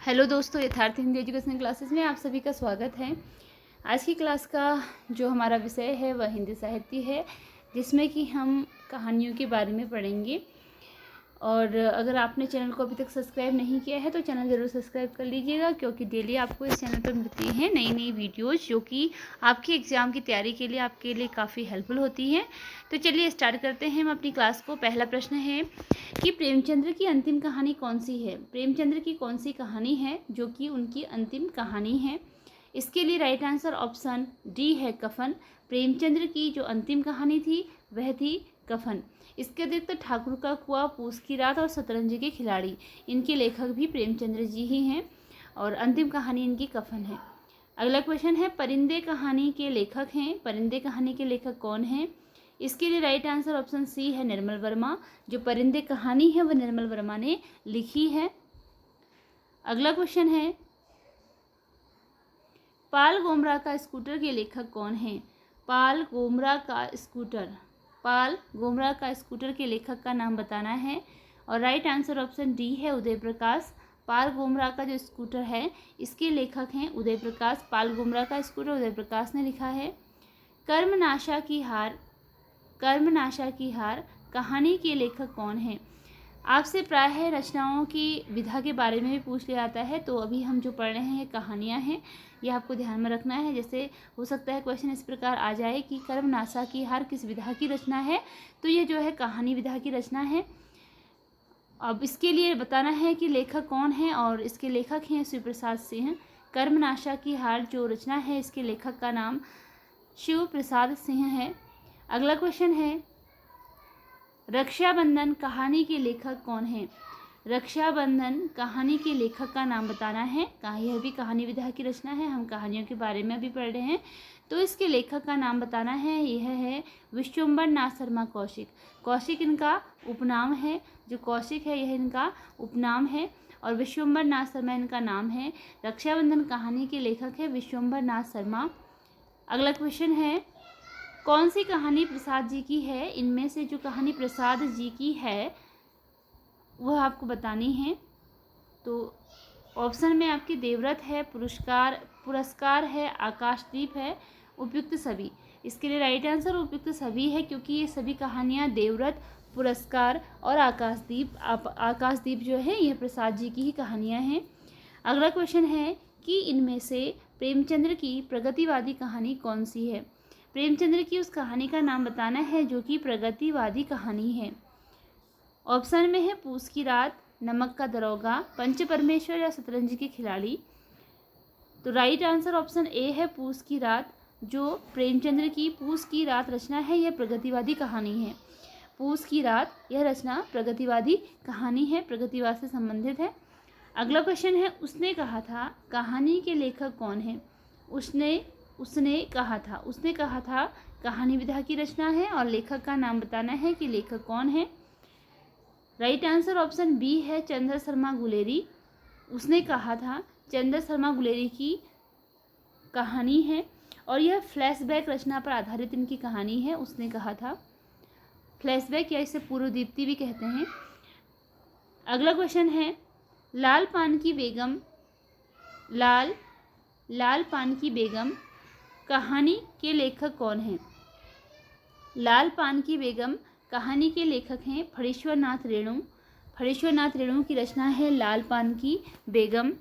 Hello दोस्तों, यथार्थ Hindi education classes में आप सभी का स्वागत है। आज की क्लास का जो हमारा विषय है वह हिंदी साहित्य है, जिसमें कि हम कहानियों के बारे में पढ़ेंगे। और अगर आपने चैनल को अभी तक सब्सक्राइब नहीं किया है तो चैनल ज़रूर सब्सक्राइब कर लीजिएगा, क्योंकि डेली आपको इस चैनल पर मिलती हैं नई नई वीडियोज़ जो कि आपके एग्ज़ाम की तैयारी के लिए आपके लिए काफ़ी हेल्पफुल होती हैं। तो चलिए स्टार्ट करते हैं हम अपनी क्लास को। पहला प्रश्न है कि प्रेमचंद्र की अंतिम कहानी कौन सी है। प्रेमचंद्र की कौन सी कहानी है जो कि उनकी अंतिम कहानी है। इसके लिए राइट आंसर ऑप्शन डी है, कफन। प्रेमचंद्र की जो अंतिम कहानी थी वह थी कफन। इसके अतिरिक्त ठाकुर का कुआं, पूस की रात और शतरंज के खिलाड़ी, इनके लेखक भी प्रेमचंद्र जी ही हैं और अंतिम कहानी इनकी कफन है। अगला क्वेश्चन है, परिंदे कहानी के लेखक हैं। परिंदे कहानी के लेखक कौन हैं। इसके लिए राइट आंसर ऑप्शन सी है, निर्मल वर्मा। जो परिंदे कहानी है वह निर्मल वर्मा ने लिखी है। अगला क्वेश्चन है, पाल गोमरा का स्कूटर के लेखक कौन हैं। पाल गोमरा का स्कूटर के लेखक का नाम बताना है और राइट आंसर ऑप्शन डी है, उदय प्रकाश। पाल गोमरा का जो स्कूटर है इसके लेखक हैं उदय प्रकाश। पाल गोमरा का स्कूटर उदय प्रकाश ने लिखा है। कर्मनाशा की हार कहानी के लेखक कौन हैं। आपसे प्रायः रचनाओं की विधा के बारे में भी पूछ लिया जाता है, तो अभी हम जो पढ़ रहे हैं कहानियाँ हैं, ये आपको ध्यान में रखना है। जैसे हो सकता है क्वेश्चन इस प्रकार आ जाए कि कर्मनाशा की हार किस विधा की रचना है, तो ये जो है कहानी विधा की रचना है। अब इसके लिए बताना है कि लेखक कौन है, और इसके लेखक हैं शिव प्रसाद सिंह। कर्मनाशा की हार जो रचना है इसके लेखक का नाम शिव प्रसाद सिंह है। अगला क्वेश्चन है, रक्षाबंधन कहानी के लेखक कौन हैं। रक्षाबंधन कहानी के लेखक का नाम बताना है। यह भी कहानी विधा की रचना है, हम कहानियों के बारे में अभी पढ़ रहे हैं, तो इसके लेखक का नाम बताना है। यह है विश्वम्बर नाथ शर्मा कौशिक। कौशिक इनका उपनाम है। जो कौशिक है यह इनका उपनाम है और विश्वम्बर नाथ शर्मा इनका नाम है। रक्षाबंधन कहानी के लेखक है विश्वम्बर नाथ शर्मा। अगला क्वेश्चन है, कौन सी कहानी प्रसाद जी की है। इनमें से जो कहानी प्रसाद जी की है वह आपको बतानी है। तो ऑप्शन में आपकी देवव्रत है, पुरस्कार है, आकाशदीप है, उपयुक्त सभी। इसके लिए राइट आंसर उपयुक्त सभी है, क्योंकि ये सभी कहानियाँ देवव्रत, पुरस्कार और आकाशदीप जो है यह प्रसाद जी की ही कहानियाँ हैं। अगला क्वेश्चन है कि इनमें से प्रेमचंद्र की प्रगतिवादी कहानी कौन सी है। प्रेमचंद्र की उस कहानी का नाम बताना है जो कि प्रगतिवादी कहानी है। ऑप्शन में है पूस की रात, नमक का दरोगा, पंच परमेश्वर या शतरंज के खिलाड़ी। तो राइट आंसर ऑप्शन ए है, पूस की रात। जो प्रेमचंद्र की पूस की रात रचना है यह प्रगतिवादी कहानी है। पूस की रात यह रचना प्रगतिवादी कहानी है, प्रगतिवाद से संबंधित है। अगला क्वेश्चन है, उसने कहा था कहानी के लेखक कौन है। उसने कहा था कहानी विधा की रचना है और लेखक का नाम बताना है कि लेखक कौन है। राइट आंसर ऑप्शन बी है, चंद्र शर्मा गुलेरी। उसने कहा था चंद्र शर्मा गुलेरी की कहानी है और यह फ्लैशबैक रचना पर आधारित इनकी कहानी है। उसने कहा था फ्लैशबैक या इसे पूर्व दीप्ति भी कहते हैं। अगला क्वेश्चन है, लाल पान की बेगम कहानी के लेखक कौन हैं। लाल पान की बेगम कहानी के लेखक हैं फणीश्वर नाथ रेणु की रचना है लाल पान की बेगम।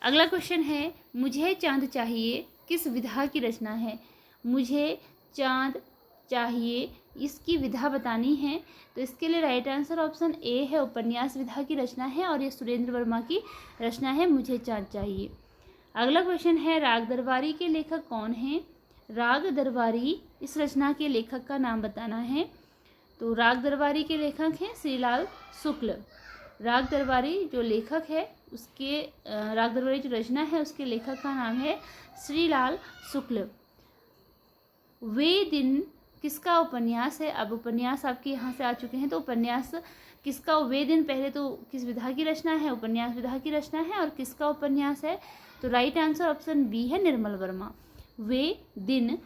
अगला क्वेश्चन है, मुझे चांद चाहिए किस विधा की रचना है। मुझे चांद चाहिए इसकी विधा बतानी है। तो इसके लिए राइट आंसर ऑप्शन ए है, उपन्यास विधा की रचना है और ये सुरेंद्र वर्मा की रचना है, मुझे चांद चाहिए। अगला क्वेश्चन है, राग दरबारी के लेखक कौन हैं। राग दरबारी इस रचना के लेखक का नाम बताना है। तो राग दरबारी के लेखक हैं श्रीलाल शुक्ल। राग दरबारी जो लेखक है उसके राग दरबारी जो रचना है उसके लेखक का नाम है श्रीलाल शुक्ल। वे दिन किसका उपन्यास है। अब उपन्यास आपके यहाँ से आ चुके हैं, तो उपन्यास किसका, वे दिन पहले तो किस विधा की रचना है, उपन्यास विधा की रचना है, और किसका उपन्यास है। तो राइट आंसर ऑप्शन बी है, निर्मल वर्मा। वे दिन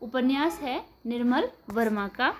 उपन्यास है निर्मल वर्मा का।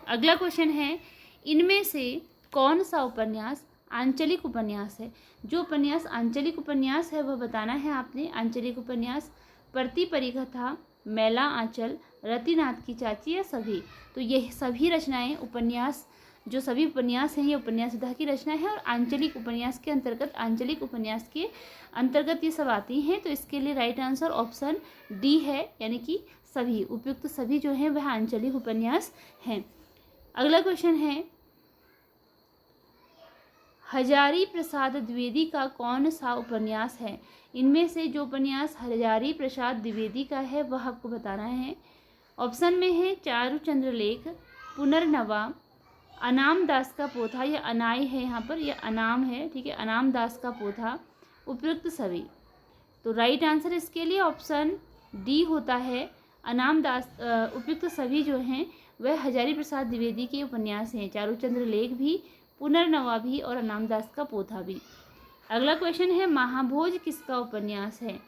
अगला क्वेश्चन है, इनमें से कौन सा उपन्यास आंचलिक उपन्यास है। जो उपन्यास आंचलिक उपन्यास है वह बताना है आपने। आंचलिक उपन्यास प्रति परिकथा, मैला आंचल, रतिनाथ की चाची या सभी। तो ये सभी रचनाएं उपन्यास, जो सभी उपन्यास हैं ये उपन्यास विधा की रचना है और आंचलिक उपन्यास के अंतर्गत, आंचलिक उपन्यास के अंतर्गत ये सब आती हैं। तो इसके लिए राइट आंसर ऑप्शन डी है, यानी कि सभी, उपयुक्त सभी जो हैं वह आंचलिक उपन्यास हैं। अगला क्वेश्चन है, हजारी प्रसाद द्विवेदी का कौन सा उपन्यास है? इनमें से जो उपन्यास हजारी प्रसाद द्विवेदी का है वह आपको बताना है। ऑप्शन में है चारुचंद्र लेख, पुनर्नवा, अनाम दास का पोथा, या अनाय है यहाँ पर, यह अनाम है, ठीक है, अनाम दास का पोथा, उपयुक्त सभी। तो राइट आंसर इसके लिए ऑप्शन डी होता है, अनाम दास। उपयुक्त सभी जो हैं वह हजारी प्रसाद द्विवेदी के उपन्यास हैं, चारुचंद्र लेख भी, पुनर्नवा भी और अनाम दास का पोथा भी। अगला क्वेश्चन है, महाभोज किसका उपन्यास है?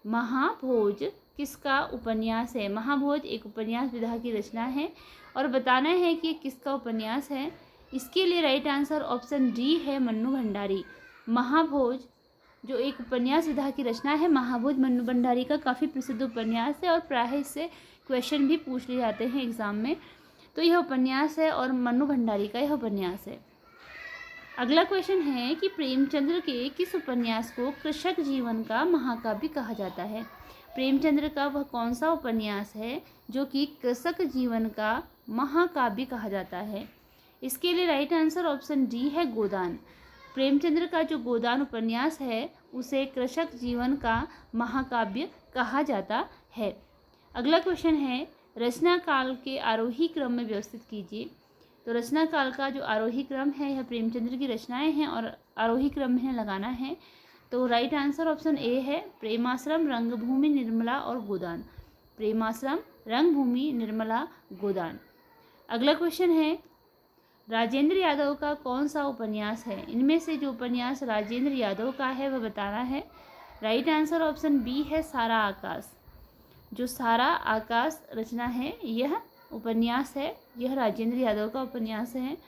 महाभोज किसका उपन्यास है? महाभोज एक उपन्यास विधा की रचना है और बताना है कि ये किसका उपन्यास है। इसके लिए राइट आंसर ऑप्शन डी है, मन्नू भंडारी। महाभोज जो एक उपन्यास विधा की रचना है, महाभोज मन्नू भंडारी का काफ़ी प्रसिद्ध उपन्यास है और प्रायः इससे क्वेश्चन भी पूछ लिए जाते हैं एग्जाम में। तो यह उपन्यास है और मन्नू भंडारी का यह उपन्यास है। अगला क्वेश्चन है कि प्रेमचंद्र के किस उपन्यास को कृषक जीवन का महाकाव्य कहा जाता है? प्रेमचंद्र का वह कौन सा उपन्यास है जो कि कृषक जीवन का महाकाव्य कहा जाता है? इसके लिए राइट आंसर ऑप्शन डी है, गोदान। प्रेमचंद्र का जो गोदान उपन्यास है उसे कृषक जीवन का महाकाव्य कहा जाता है। अगला क्वेश्चन है, रचना काल के आरोही क्रम में व्यवस्थित कीजिए। तो रचना काल का जो आरोही क्रम है यह प्रेमचंद्र की रचनाएं हैं और आरोही क्रम में लगाना है। तो राइट आंसर ऑप्शन ए है, प्रेमाश्रम, रंगभूमि, निर्मला और गोदान। प्रेमाश्रम, रंगभूमि, निर्मला, गोदान। अगला क्वेश्चन है, राजेंद्र यादव का कौन सा उपन्यास है? इनमें से जो उपन्यास राजेंद्र यादव का है वह बताना है। राइट आंसर ऑप्शन बी है, सारा आकाश। जो सारा आकाश रचना है यह उपन्यास है, यह राजेंद्र यादव का उपन्यास है।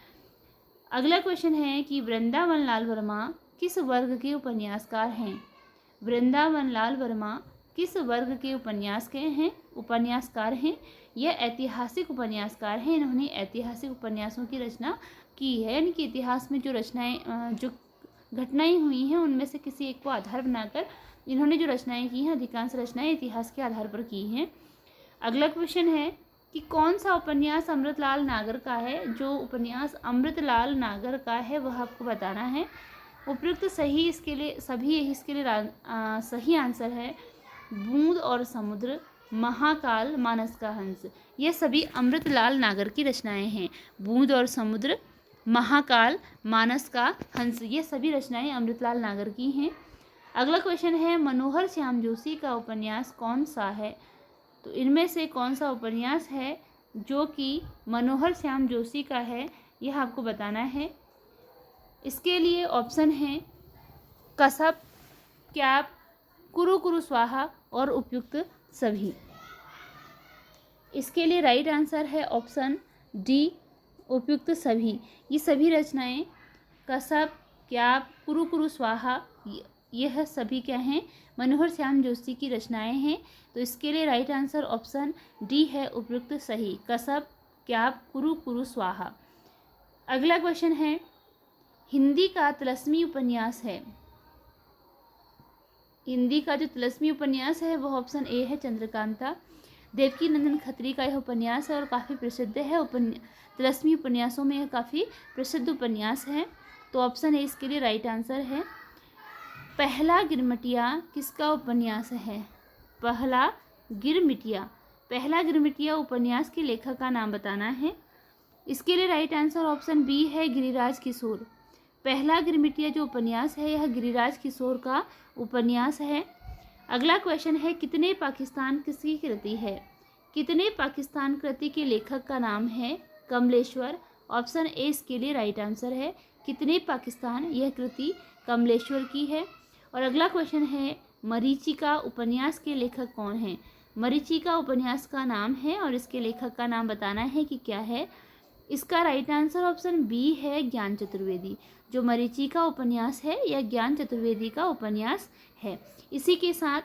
अगला क्वेश्चन है कि वृंदावन लाल वर्मा किस वर्ग के उपन्यासकार हैं? वृंदावन लाल वर्मा किस वर्ग के उपन्यासकार हैं? यह ऐतिहासिक उपन्यासकार हैं। इन्होंने ऐतिहासिक उपन्यासों की रचना की है, यानी कि इतिहास में जो रचनाएं, जो घटनाएं हुई हैं उनमें से किसी एक को आधार बनाकर इन्होंने जो रचनाएं की हैं, अधिकांश रचनाएं इतिहास के आधार पर की हैं। अगला क्वेश्चन है कि कौन सा उपन्यास अमृतलाल नागर का है? जो उपन्यास अमृतलाल नागर का है वह आपको बताना है। उपयुक्त सही इसके लिए सभी, इसके लिए सही आंसर है, बूंद और समुद्र, महाकाल, मानस का हंस। ये सभी अमृतलाल नागर की रचनाएं हैं। बूंद और समुद्र, महाकाल, मानस का हंस, ये सभी रचनाएं अमृतलाल नागर की हैं। अगला क्वेश्चन है, मनोहर श्याम जोशी का उपन्यास कौन सा है? तो इनमें से कौन सा उपन्यास है जो कि मनोहर श्याम जोशी का है, यह आपको बताना है। इसके लिए ऑप्शन है कसब, क्याप, कुरु कुरु स्वाहा और उपयुक्त सभी। इसके लिए राइट आंसर है ऑप्शन डी, उपयुक्त सभी। ये सभी रचनाएं कसब, क्याप, कुरु कुरु स्वाहा, यह सभी क्या हैं? मनोहर श्याम जोशी की रचनाएं हैं। तो इसके लिए राइट आंसर ऑप्शन डी है, उपयुक्त सही, कसब, क्याप, कुरु कुरु स्वाहा। अगला क्वेश्चन है, हिंदी का तिलस्मी उपन्यास है। हिंदी का जो तिलस्मी उपन्यास है वह ऑप्शन ए है, चंद्रकांता। देवकी नंदन खत्री का यह उपन्यास है और काफ़ी प्रसिद्ध है। तिलस्मी उपन्यासों में यह काफ़ी प्रसिद्ध उपन्यास है। तो ऑप्शन ए इसके लिए राइट आंसर है। पहला गिरमिटिया किसका उपन्यास है? पहला गिरमिटिया, पहला गिरमिटिया उपन्यास के लेखक का नाम बताना है। इसके लिए राइट आंसर ऑप्शन बी है, गिरिराज किशोर। पहला गिरमिटिया जो उपन्यास है यह गिरिराज किशोर का उपन्यास है। अगला क्वेश्चन है, कितने पाकिस्तान किसकी कृति है? कितने पाकिस्तान कृति के लेखक का नाम है? कमलेश्वर। ऑप्शन ए इसके लिए राइट आंसर है, कितने पाकिस्तान, यह कृति कमलेश्वर की है। और अगला क्वेश्चन है, मरीचिका उपन्यास के लेखक कौन हैं? मरीचिका उपन्यास का नाम है और इसके लेखक का नाम बताना है कि क्या है। इसका राइट आंसर ऑप्शन बी है ज्ञान चतुर्वेदी। जो मरीचि का उपन्यास है यह ज्ञान चतुर्वेदी का उपन्यास है। इसी के साथ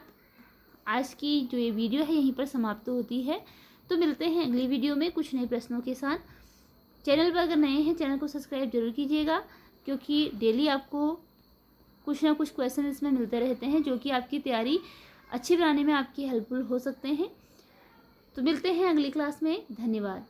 आज की जो ये वीडियो है यहीं पर समाप्त होती है। तो मिलते हैं अगली वीडियो में कुछ नए प्रश्नों के साथ। चैनल पर अगर नए हैं चैनल को सब्सक्राइब जरूर कीजिएगा, क्योंकि डेली आपको कुछ ना कुछ क्वेश्चन इसमें मिलते रहते हैं जो कि आपकी तैयारी अच्छी बनाने में आपकी हेल्पफुल हो सकते हैं। तो मिलते हैं अगली क्लास में। धन्यवाद।